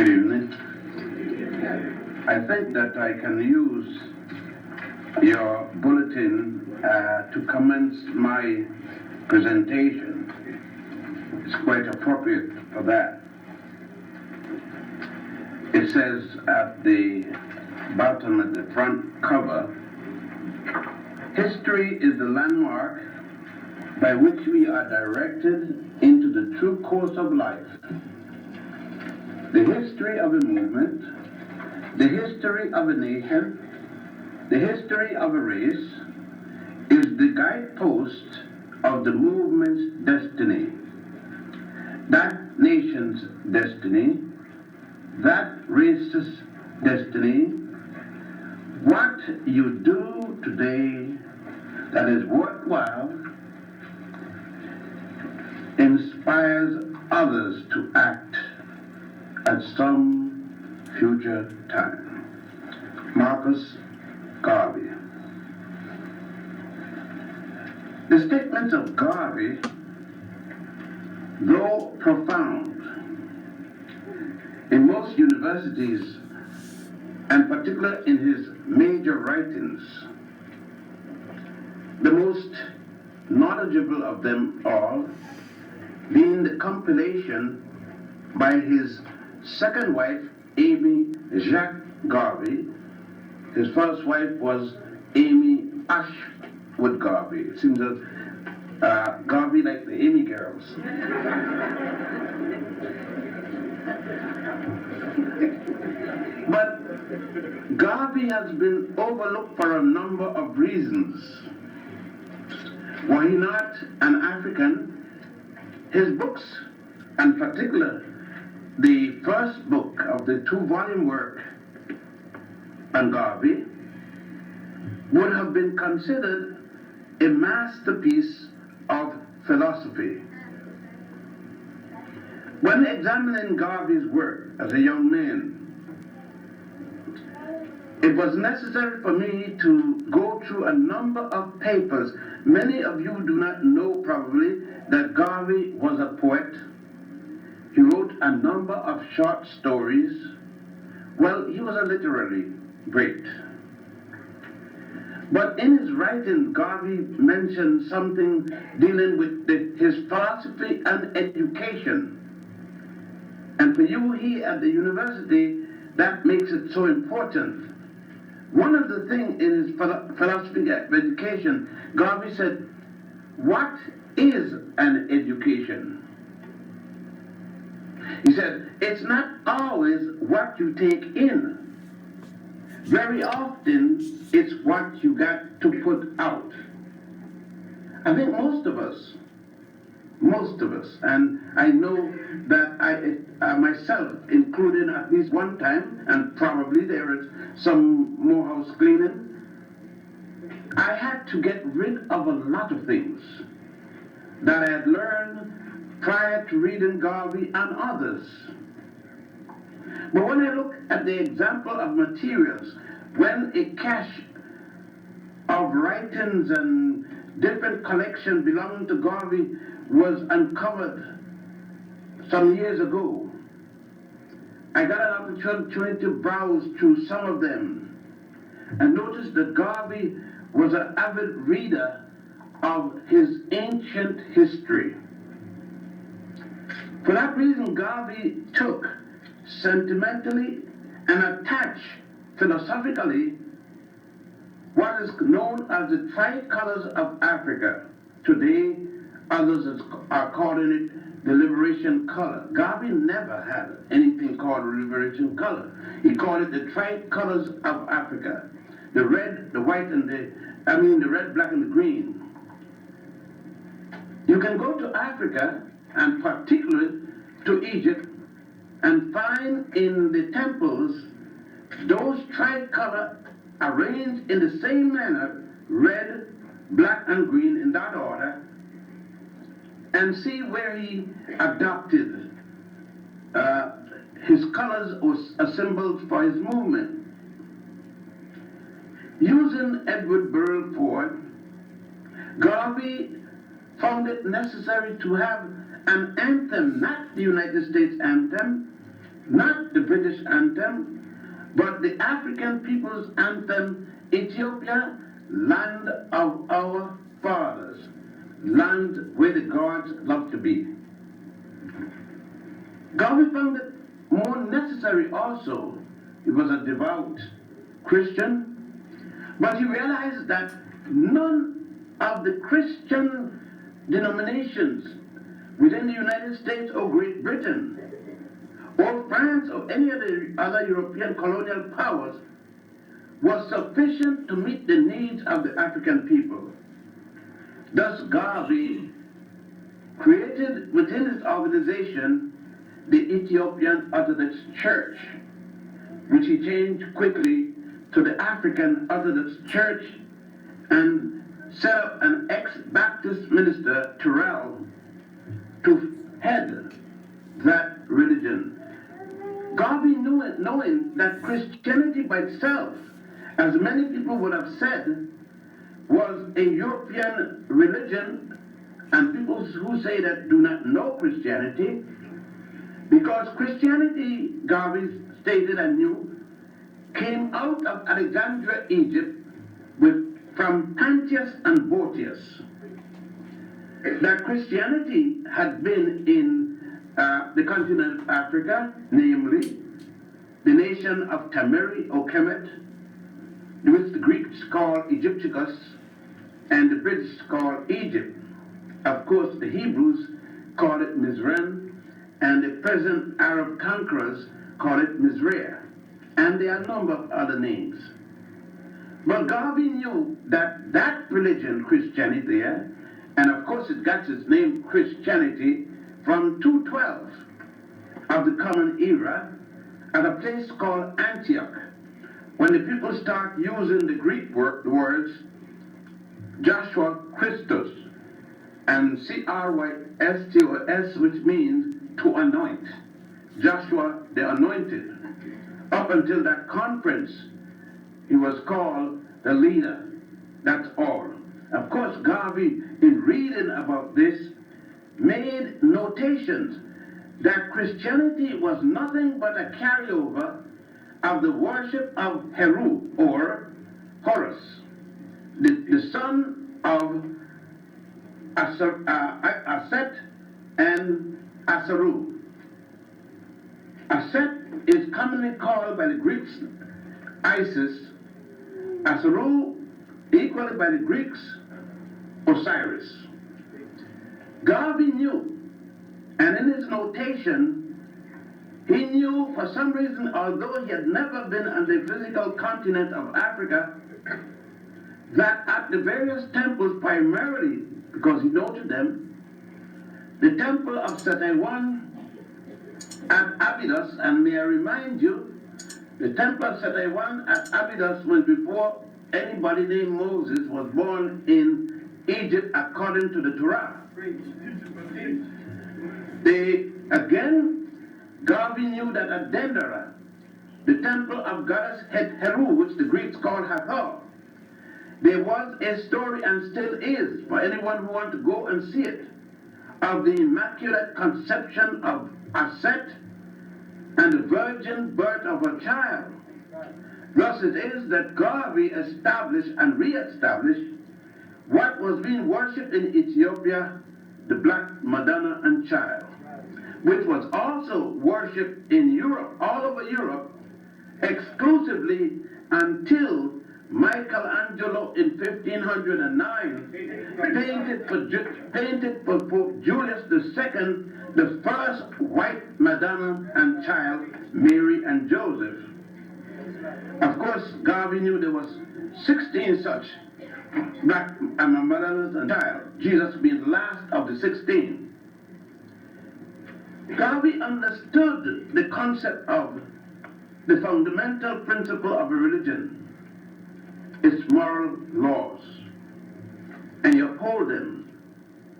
Good evening. I think that I can use your bulletin to commence my presentation. It's quite appropriate for that. It says at the bottom of the front cover, history is the landmark by which we are directed into the true course of life. The history of a movement, the history of a nation, the history of a race is the guidepost of the movement's destiny. That nation's destiny, that race's destiny, what you do today that is worthwhile inspires others to act at some future time. Marcus Garvey. The statements of Garvey, though profound, in most universities, and particularly in his major writings, the most knowledgeable of them all being the compilation by his second wife, Amy Jacques Garvey. His first wife was Amy Ashwood Garvey. It seems that Garvey like the Amy girls. But Garvey has been overlooked for a number of reasons. Were he not an African, his books, and particularly the first book of the two-volume work on Garvey, would have been considered a masterpiece of philosophy. When examining Garvey's work as a young man, it was necessary for me to go through a number of papers. Many of you do not know probably that Garvey was a poet. He wrote a number of short stories. Well, he was a literary great. But in his writing, Garvey mentioned something dealing with his philosophy and education. And for you here at the university, that makes it so important. One of the things in his philosophy of education, Garvey said, what is an education? He said, it's not always what you take in. Very often, it's what you got to put out. I think most of us, and I know that I myself, included at least one time, and probably there is some more house cleaning, I had to get rid of a lot of things that I had learned prior to reading Garvey and others. But when I look at the example of materials, when a cache of writings and different collections belonging to Garvey was uncovered some years ago, I got an opportunity to browse through some of them and noticed that Garvey was an avid reader of his ancient history. For that reason, Garvey took sentimentally and attached philosophically what is known as the tricolors of Africa. Today, others are calling it the liberation color. Garvey never had anything called liberation color. He called it the tricolors of Africa. The red, the white, and the red, black, and the green. You can go to Africa, and particularly to Egypt, and find in the temples those tricolor arranged in the same manner, red, black, and green in that order, and see where he adopted his colors as symbols for his movement. Using Edward Burl Ford, Garvey found it necessary to have an anthem, not the United States anthem, not the British anthem, but the African people's anthem, Ethiopia, land of our fathers, land where the gods love to be. Garvey found it more necessary also. He was a devout Christian, but he realized that none of the Christian denominations within the United States or Great Britain or France or any of the other European colonial powers was sufficient to meet the needs of the African people. Thus, Garvey created within his organization the Ethiopian Orthodox Church, which he changed quickly to the African Orthodox Church and set up an ex-Baptist minister, Terrell, to head that religion. Garvey knew it, knowing that Christianity by itself, as many people would have said, was a European religion, and people who say that do not know Christianity, because Christianity, Garvey stated and knew, came out of Alexandria, Egypt, from Pantius and Boetius. That Christianity had been in the continent of Africa, namely the nation of Tamiri or Kemet, which the Greeks call Egypticus and the British call Egypt. Of course, the Hebrews call it Mizraim, and the present Arab conquerors call it Mizraim, and there are a number of other names. But Garvey knew that that religion, Christianity, and of course it got its name Christianity from 212 of the Common Era at a place called Antioch, when the people start using the Greek words Joshua Christus and Christos, which means to anoint, Joshua the Anointed. Up until that conference, he was called the leader. That's all. Of course, Garvey, in reading about this, made notations that Christianity was nothing but a carryover of the worship of Heru, or Horus, the son of Aset and Asaru. Aset is commonly called by the Greeks Isis, Asaru equally by the Greeks Osiris. Garvey knew, and in his notation, he knew for some reason, although he had never been on the physical continent of Africa, that at the various temples, primarily because he noted them, the temple of Setaiwan at Abydos, and may I remind you, the temple of Setaiwan at Abydos was before anybody named Moses was born in Egypt according to the Torah. Garvey knew that at Dendera, the temple of goddess Heru, which the Greeks called Hathor, there was a story, and still is, for anyone who wants to go and see it, of the Immaculate Conception of Aset and the virgin birth of a child. Thus it is that Garvey established and re-established what was being worshipped in Ethiopia, the Black Madonna and Child, which was also worshipped in Europe, all over Europe, exclusively until Michelangelo in 1509 painted for Pope Julius II the first white Madonna and Child, Mary and Joseph. Of course, Garvey knew there was 16 such black Madonnas and Child, Jesus being the last of the 16. Garvey understood the concept of the fundamental principle of a religion, its moral laws, and he upheld them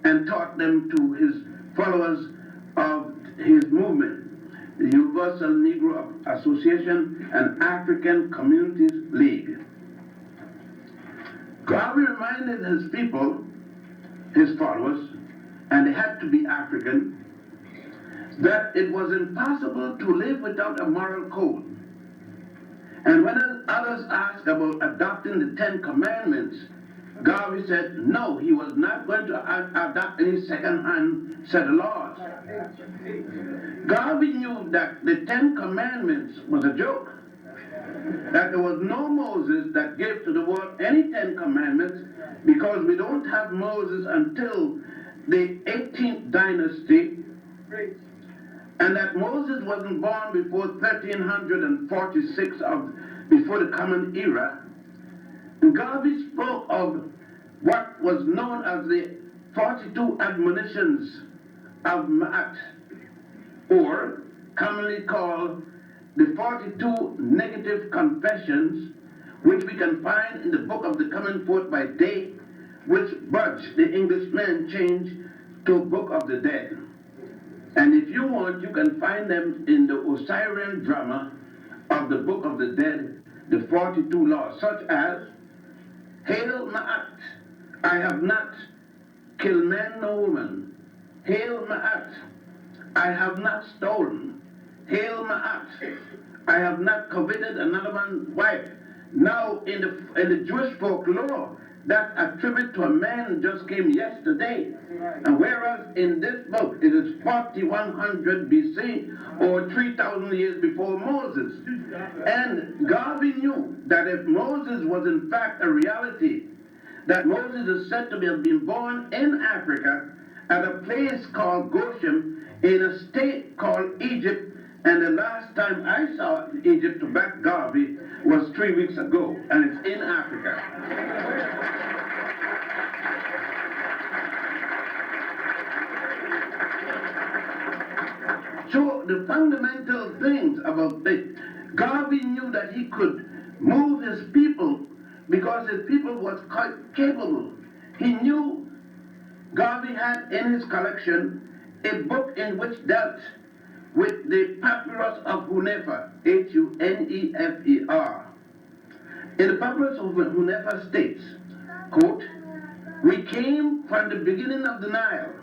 and taught them to his followers of his movement, the Universal Negro Association and African Communities League. Garvey reminded his people, his followers, and they had to be African, that it was impossible to live without a moral code. And when others asked about adopting the Ten Commandments, Garvey said no, he was not going to adopt any second-hand set of laws. Garvey knew that the Ten Commandments was a joke, that there was no Moses that gave to the world any Ten Commandments, because we don't have Moses until the 18th dynasty, and that Moses wasn't born before 1346 before the Common Era. And Garvey spoke of what was known as the 42 admonitions of Ma'at, or commonly called the 42 negative confessions, which we can find in the book of the Coming Forth by Day, which Budge, the Englishman, changed to Book of the Dead. And if you want, you can find them in the Osirian drama of the Book of the Dead, the 42 laws, such as, Hail Ma'at, I have not killed man nor woman. Hail Ma'at, I have not stolen. Hail Ma'at, I have not coveted another man's wife. Now, in the Jewish folklore, that attribute to a man just came yesterday. And whereas in this book it is 4100 BC, or 3,000 years before Moses. And Garvey knew that if Moses was in fact a reality, that Moses is said to have been born in Africa at a place called Goshen in a state called Egypt. And the last time I saw Egypt to back Garvey was 3 weeks ago, and it's in Africa. So the fundamental things about this, Garvey knew that he could move his people because his people was quite capable. He knew Garvey had in his collection a book in which dealt with the papyrus of Hunefer, Hunefer. In the papyrus of Hunefer states, quote, we came from the beginning of the Nile,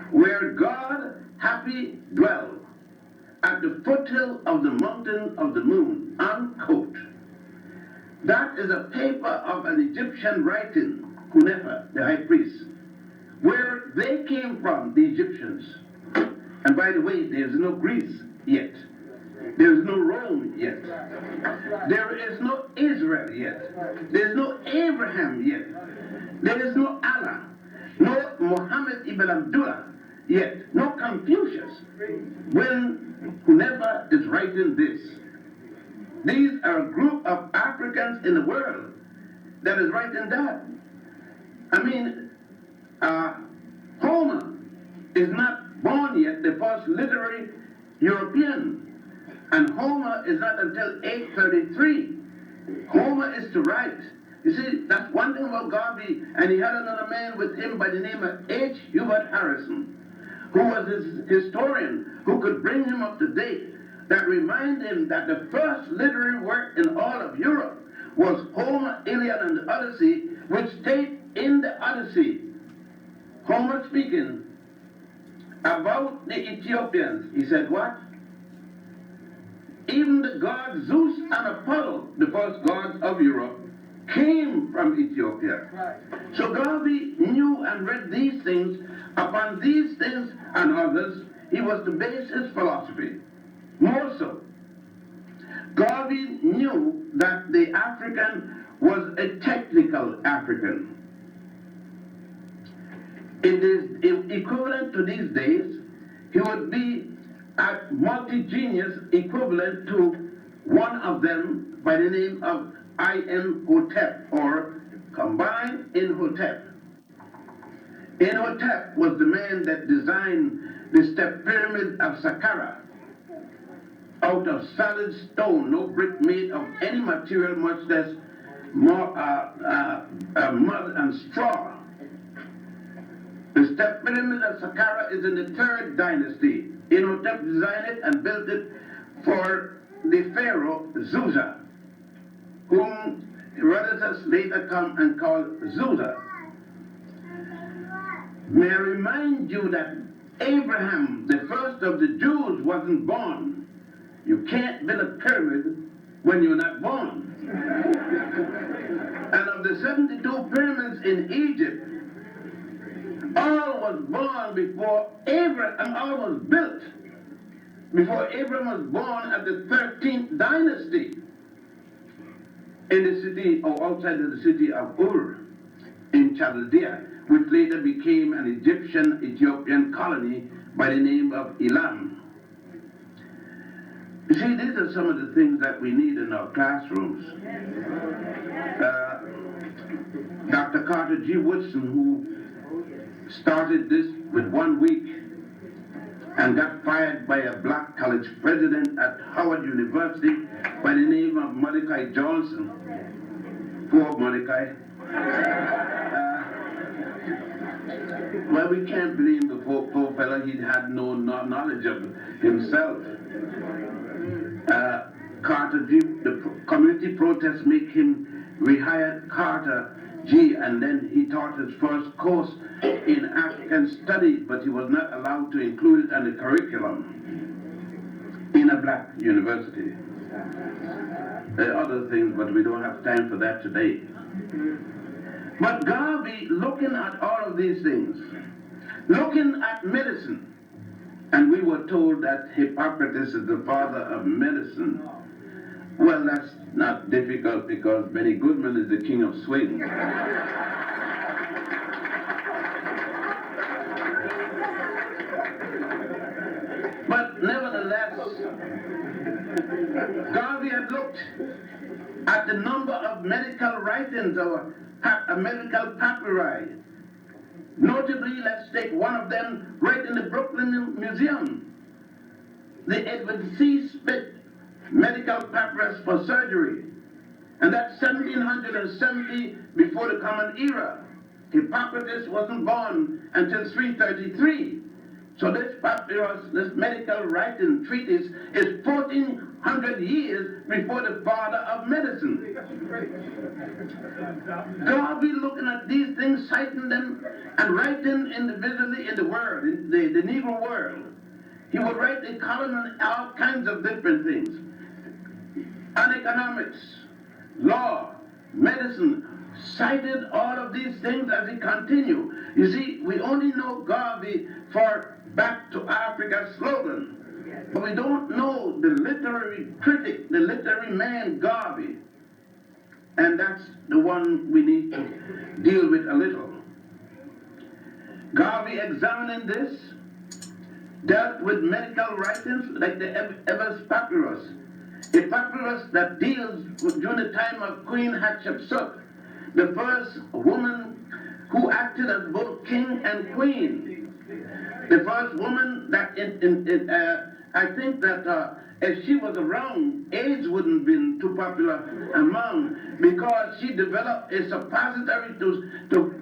where God happy dwell, at the foothill of the mountain of the moon, unquote. That is a paper of an Egyptian writing, Hunefer, the high priest, where they came from, the Egyptians. And by the way, there's no Greece yet. There's no Rome yet. There is no Israel yet. There's no Abraham yet. There is no Allah. No Muhammad ibn Abdullah yet. No Confucius. When Hunefer is writing this, these are a group of Africans in the world that is writing that. I mean, Homer is not born yet, the first literary European. And Homer is not until 833. Homer is to write. You see, that's one thing about Garvey, and he had another man with him by the name of H. Hubert Harrison, who was his historian, who could bring him up to date, that remind him that the first literary work in all of Europe was Homer, Iliad, and the Odyssey, which state in the Odyssey, Homer speaking about the Ethiopians. He said, what? Even the gods Zeus and Apollo, the first gods of Europe, came from Ethiopia. Right. So Garvey knew and read these things. Upon these things and others, he was to base his philosophy. More so, Garvey knew that the African was a technical African. It is equivalent to these days, he would be a multi-genius equivalent to one of them by the name of Imhotep, or combined Imhotep. Imhotep was the man that designed the step pyramid of Saqqara out of solid stone, no brick made of any material, much less more, mud and straw. The step pyramid of Saqqara is in the 3rd dynasty. Imhotep designed it and built it for the pharaoh Zusa, whom Herodotus later come and call Zusa. May I remind you that Abraham, the first of the Jews, wasn't born. You can't build a pyramid when you're not born. And of the 72 pyramids in Egypt, all was born before Abraham, all was built before Abraham was born at the 13th dynasty in the city, or outside of the city of Ur in Chaldea, which later became an Egyptian colony by the name of Elam. You see, these are some of the things that we need in our classrooms. Dr. Carter G. Woodson, who started this with 1 week and got fired by a black college president at Howard University by the name of Mordecai Johnson. Poor Mordecai. Well, we can't blame the poor fellow. He had no knowledge of himself. Carter G, the community protests make him rehire Carter G, and then he taught his first course in African studies, but he was not allowed to include it in the curriculum in a black university. There are other things, but we don't have time for that today. But Garvey, looking at all of these things, looking at medicine, and we were told that Hippocrates is the father of medicine. Well, that's not difficult because Benny Goodman is the king of swing. But nevertheless, Garvey had looked at the number of medical writings or medical papyri. Notably, let's take one of them right in the Brooklyn Museum, the Edward C. Smith medical papyrus for surgery. And that's 1770 before the Common Era. Hippocrates wasn't born until 333. So this papyrus, this medical writing treatise, is 1400 years before the father of medicine. Garvey looking at these things, citing them, and writing individually in the world, in the Negro world. He would write a column on all kinds of different things. On economics, law, medicine, cited all of these things as he continued. You see, we only know Garvey for Back to Africa slogan, but we don't know the literary critic, the literary man Garvey. And that's the one we need to deal with a little. Garvey, examining this, dealt with medical writings like the Evers Papyrus, a papyrus that deals with, during the time of Queen Hatshepsut, the first woman who acted as both king and queen. The first woman that, I think that if she was around, AIDS wouldn't have been too popular among, because she developed a suppository to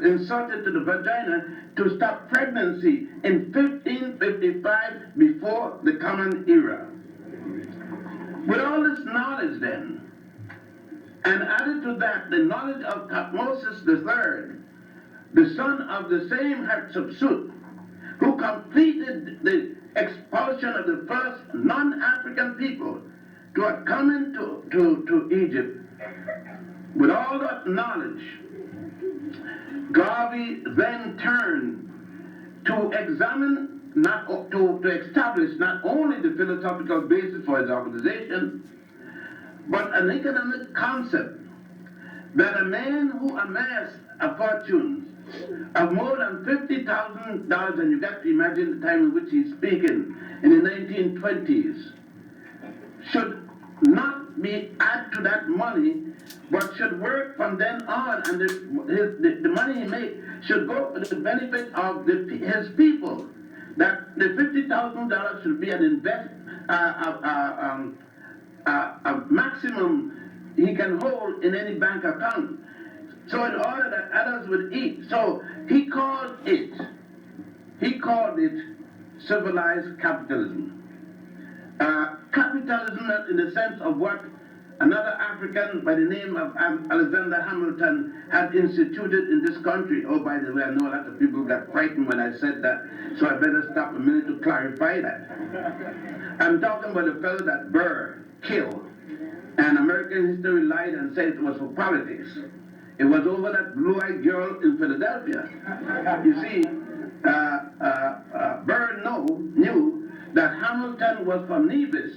insert it to the vagina to stop pregnancy in 1555 before the Common Era. With all this knowledge then, and added to that the knowledge of Thutmose III, the son of the same Hatshepsut, who completed the expulsion of the first non-African people to have come into Egypt. With all that knowledge, Garvey then turned to examine, to establish not only the philosophical basis for his organization, but an economic concept that a man who amassed a fortune of more than $50,000, and you got to imagine the time in which he's speaking, in the 1920s, should not be add to that money, but should work from then on, and the money he makes should go for the benefit of his people. That the $50,000 should be an a maximum he can hold in any bank account. So in order that others would eat. So he called it civilized capitalism. Capitalism in the sense of what another African by the name of Alexander Hamilton had instituted in this country. Oh, by the way, I know a lot of people got frightened when I said that, so I better stop a minute to clarify that. I'm talking about the fellow that Burr killed, and American history lied and said it was for politics. It was over that blue-eyed girl in Philadelphia. You see, Burr knew that Hamilton was from Nevis,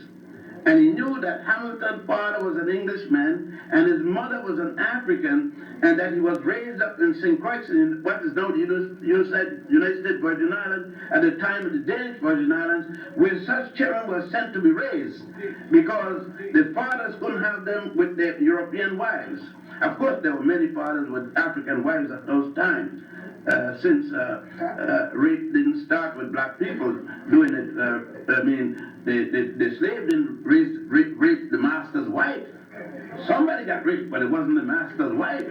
and he knew that Hamilton's father was an Englishman and his mother was an African, and that he was raised up in St. Croix in what is known as United States Virgin Islands, at the time of the Danish Virgin Islands, where such children were sent to be raised because the fathers couldn't have them with their European wives. Of course, there were many fathers with African wives at those times. Since rape didn't start with black people doing it, the slave didn't rape the master's wife. Somebody got raped, but it wasn't the master's wife.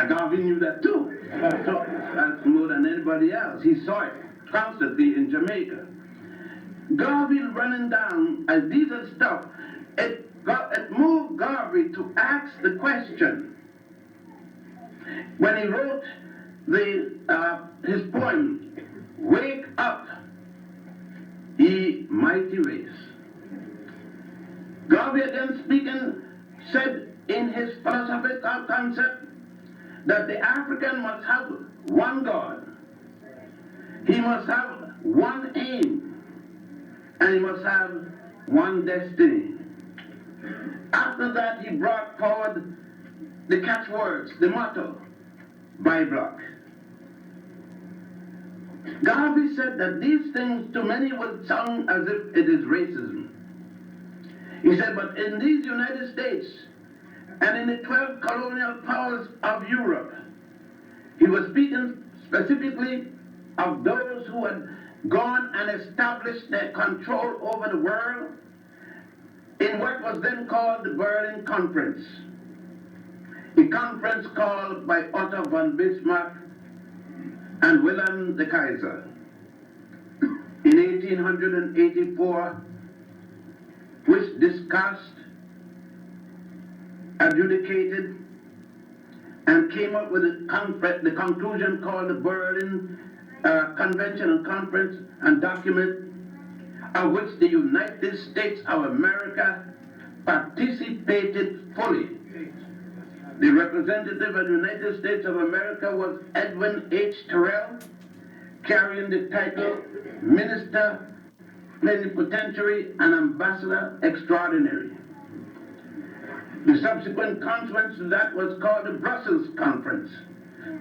Garvey knew that too, so, more than anybody else. He saw it constantly in Jamaica. Garvey running down, as these are stuff, it moved Garvey to ask the question. When he wrote his poem, "Wake Up, Ye Mighty Race," Garvey, again speaking, said in his philosophical concept that the African must have one God, he must have one aim, and he must have one destiny. After that, he brought forward the catchwords, the motto, by block. Garvey said that these things to many would sound as if it is racism. He said, but in these United States and in the 12 colonial powers of Europe, he was speaking specifically of those who had gone and established their control over the world in what was then called the Berlin Conference. A conference called by Otto von Bismarck and Wilhelm the Kaiser in 1884, which discussed, adjudicated, and came up with the conclusion called the Berlin Convention and Conference and document, of which the United States of America participated fully. The representative of the United States of America was Edwin H. Terrell, carrying the title Minister, Plenipotentiary, and Ambassador Extraordinary. The subsequent conference to that was called the Brussels Conference.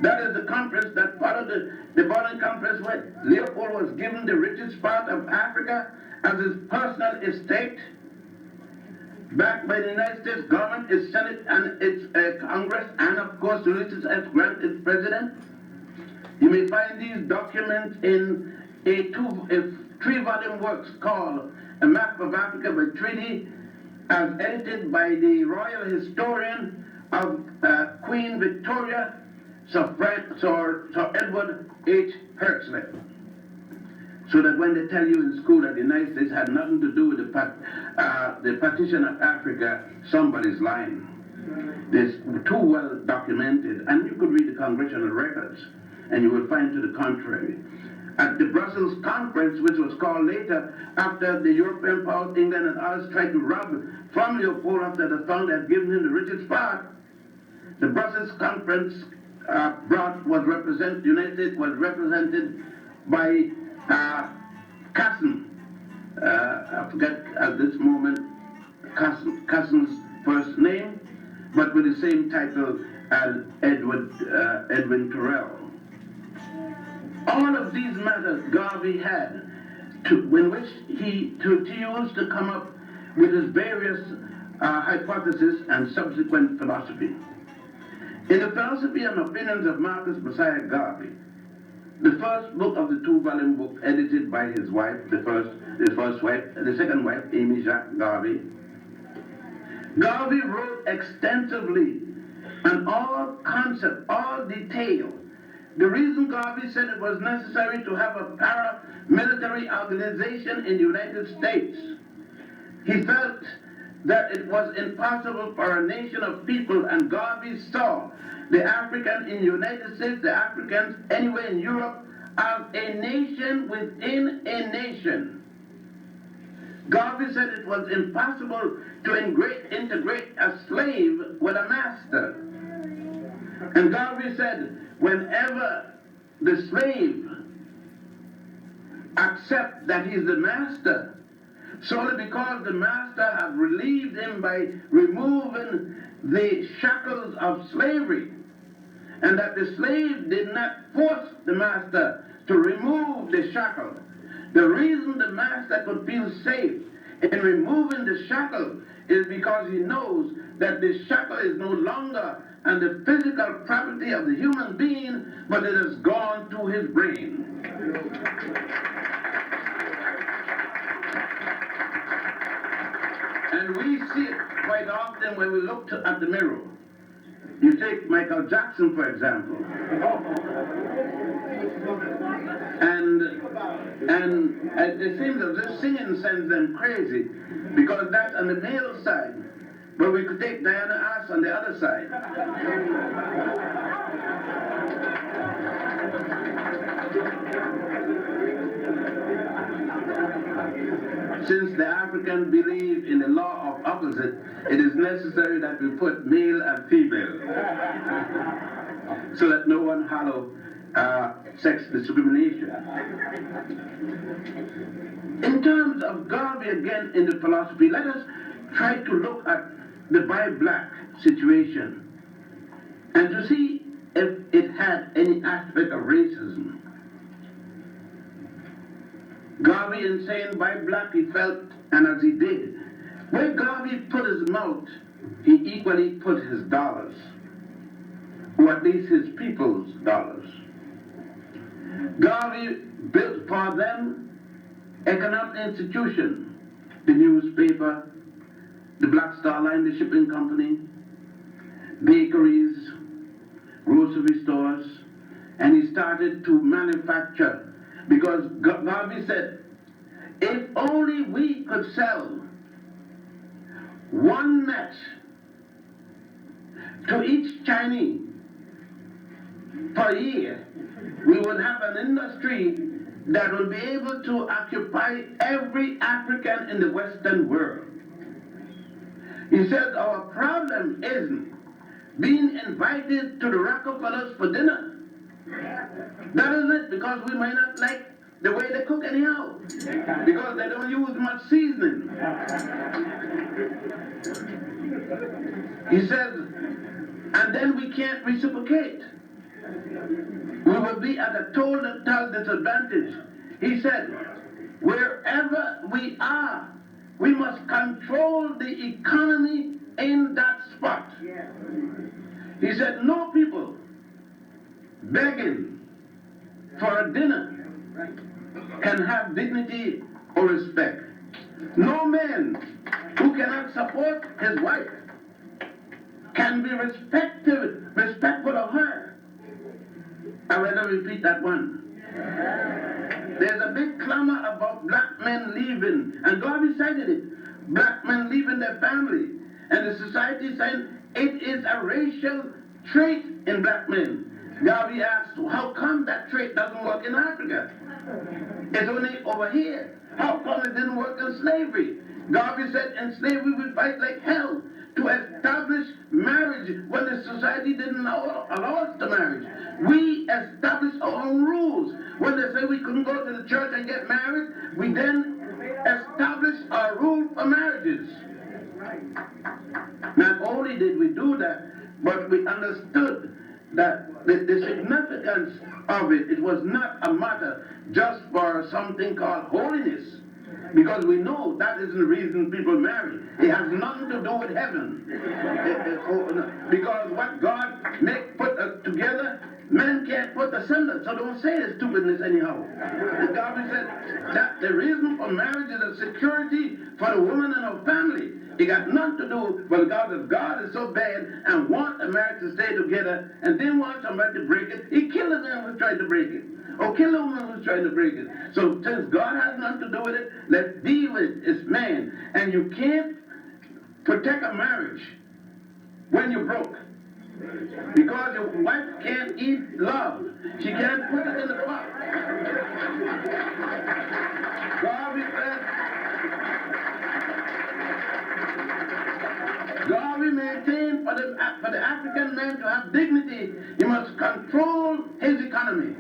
That is the conference that followed the Berlin Conference, where Leopold was given the richest part of Africa as his personal estate, backed by the United States government, its Senate, and its Congress, and of course Ulysses S. Grant, its president. You may find these documents in a 3-volume works called A Map of Africa by Treaty, as edited by the royal historian of Queen Victoria, Sir Edward H. Hertzler. So that when they tell you in school that the United States had nothing to do with the partition of Africa, somebody's lying. It's too well documented, and you could read the congressional records, and you will find to the contrary. At the Brussels Conference, which was called later after the European powers, England and others, tried to rob from Leopold after the founder had given him the richest part, the Brussels Conference the United States was represented by Casson. I forget at this moment Casson's first name, but with the same title as Edwin Terrell. All of these matters Garvey had in which he used to come up with his various hypotheses and subsequent philosophy. In the Philosophy and Opinions of Marcus Messiah Garvey, the first book of the 2-volume book edited by his wife, the second wife, Amy Jacques Garvey, Garvey wrote extensively on all concept, all detail. The reason Garvey said it was necessary to have a paramilitary organization in the United States, he felt that it was impossible for a nation of people, and Garvey saw the African in the United States, the Africans anywhere in Europe, as a nation within a nation. Garvey said it was impossible to integrate a slave with a master. And Garvey said, whenever the slave accepts that he's the master, solely because the master has relieved him by removing the shackles of slavery, and that the slave did not force the master to remove the shackle. The reason the master could feel safe in removing the shackle is because he knows that the shackle is no longer and the physical property of the human being, but it has gone to his brain. And we see it quite often when we look at the mirror. You take Michael Jackson, for example. And it seems as if singing sends them crazy, because that's on the male side. But we could take Diana Ross on the other side. Since the Africans believe in the law of opposite, it is necessary that we put male and female so that no one hollow sex discrimination. In terms of Garvey again in the philosophy, let us try to look at the bi-black situation and to see if it had any aspect of racism. Garvey, in saying bi-black, he felt, and as he did, where Garvey put his mouth, he equally put his dollars, or at least his people's dollars. Garvey built for them economic institutions, the newspaper, the Black Star Line, the shipping company, bakeries, grocery stores, and he started to manufacture, because Garvey said, if only we could sell one match to each Chinese per year, we would have an industry that will be able to occupy every African in the Western world. He said our problem isn't being invited to the Rockefellers for dinner. That is it, because we might not like the way they cook anyhow, because they don't use much seasoning. He says, and then we can't reciprocate. We will be at a total disadvantage. He said, wherever we are, we must control the economy in that spot. He said, no people begging for a dinner can have dignity or respect. No man who cannot support his wife can be respectful of her. I rather repeat that one. There's a big clamor about black men leaving, and Garvey cited it. Black men leaving their family, and the society saying it is a racial trait in black men. Garvey asked, how come that trait doesn't work in Africa? It's only over here. How come it didn't work in slavery? Garvey said, in slavery we fight like hell to establish marriage when the society didn't allow us to marry. We established our own rules. When they say we couldn't go to the church and get married, we then established our rule for marriages. Not only did we do that, but we understood that the significance of it, it was not a matter just for something called holiness, because we know that isn't the reason people marry. It has nothing to do with heaven. Because what God put together, man can't put asunder. So don't say the stupidness anyhow. Garvey said that the reason for marriage is a security for the woman and her family. It got nothing to do with God. If God is so bad and want a marriage to stay together and didn't want somebody to break it, he killed a man who tried to break it. Or kill a woman who's trying to break it. So since God has nothing to do with it, let's deal with it. It's man. And you can't protect a marriage when you're broke. Because your wife can't eat love. She can't put it in the pot. Garvey said, Garvey maintained for the African man to have dignity, he must control his economy.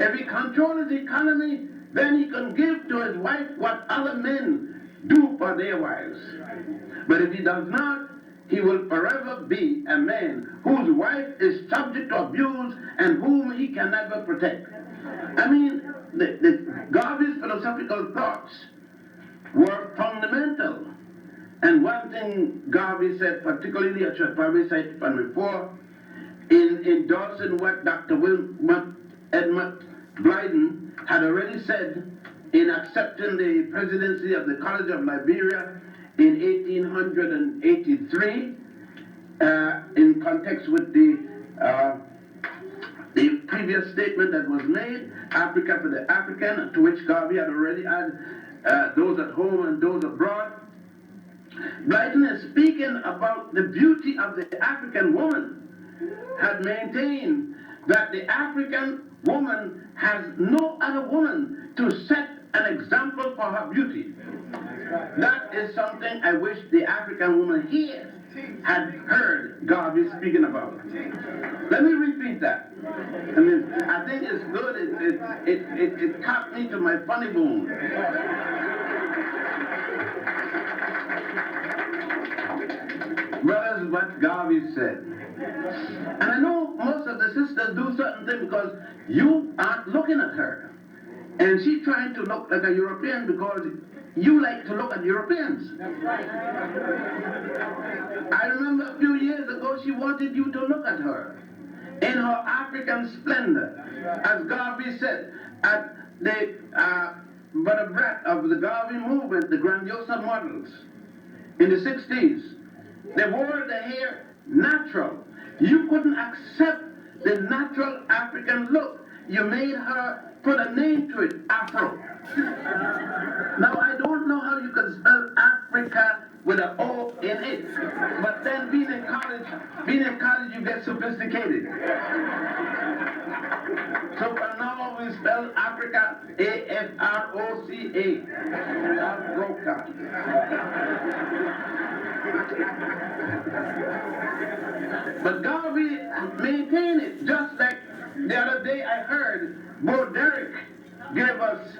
If he controls his economy, then he can give to his wife what other men do for their wives. But if he does not, he will forever be a man whose wife is subject to abuse and whom he can never protect. I mean, the Garvey's philosophical thoughts were fundamental. And one thing Garvey said, particularly, I should probably cite from before, in endorsing what Dr. Edmund Blyden had already said in accepting the presidency of the College of Liberia in 1883, in context with the previous statement that was made, Africa for the African, to which Garvey had already added those at home and those abroad. Blyden is speaking about the beauty of the African woman, had maintained that the African woman has no other woman to set an example for her beauty. That is something I wish the African woman here had heard Garvey speaking about. Let me repeat that. I mean, I think it's good. It caught me to my funny bone. Brothers, what Garvey said. And I know most of the sisters do certain things because you aren't looking at her. And she's trying to look like a European because you like to look at Europeans. I remember a few years ago she wanted you to look at her in her African splendor. As Garvey said, at the breadth of the Garvey movement, the Grandiosa models in the 60s, they wore the hair natural. You couldn't accept the natural African look. You made her put a name to it, Afro. Now, I don't know how you could spell Africa with an O in it. But then being in college, you get sophisticated. So for now, we spell Africa A-F-R-O-C-A. Africa. But Garvey maintained it, just like the other day I heard Bo Derek gave us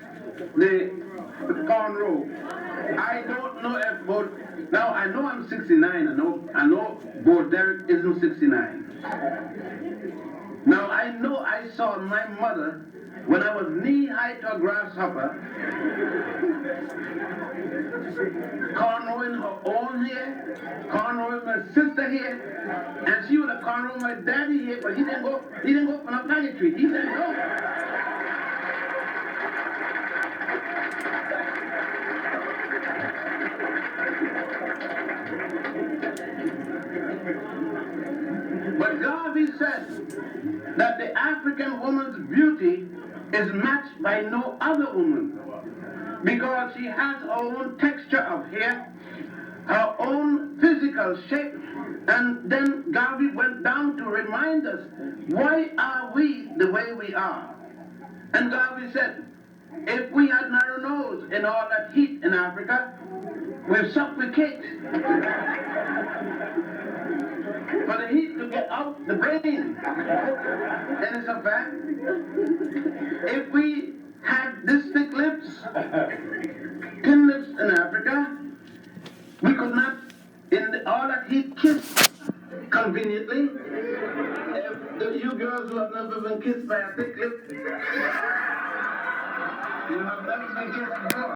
the cornrow. I don't know if Bo... Now, I know I'm 69. I know Bo Derek isn't 69. Now, I know I saw my mother when I was knee-high to a grasshopper, cornrowing her own hair, cornrowing my sister hair, and she would have cornrowed my daddy hair, but he didn't go for no pageantry. He said no. But Garvey said that the African woman's beauty is matched by no other woman because she has her own texture of hair, her own physical shape, and then Garvey went down to remind us, why are we the way we are? And Garvey said, if we had narrow nose in all that heat in Africa, we'll suffocate. For the heat to get out the brain. And it's a fact. If we had this thick lips, thin lips in Africa, we could not, in all that heat, kiss conveniently. If you girls who have never been kissed by a thick lip, you have never been kissed before.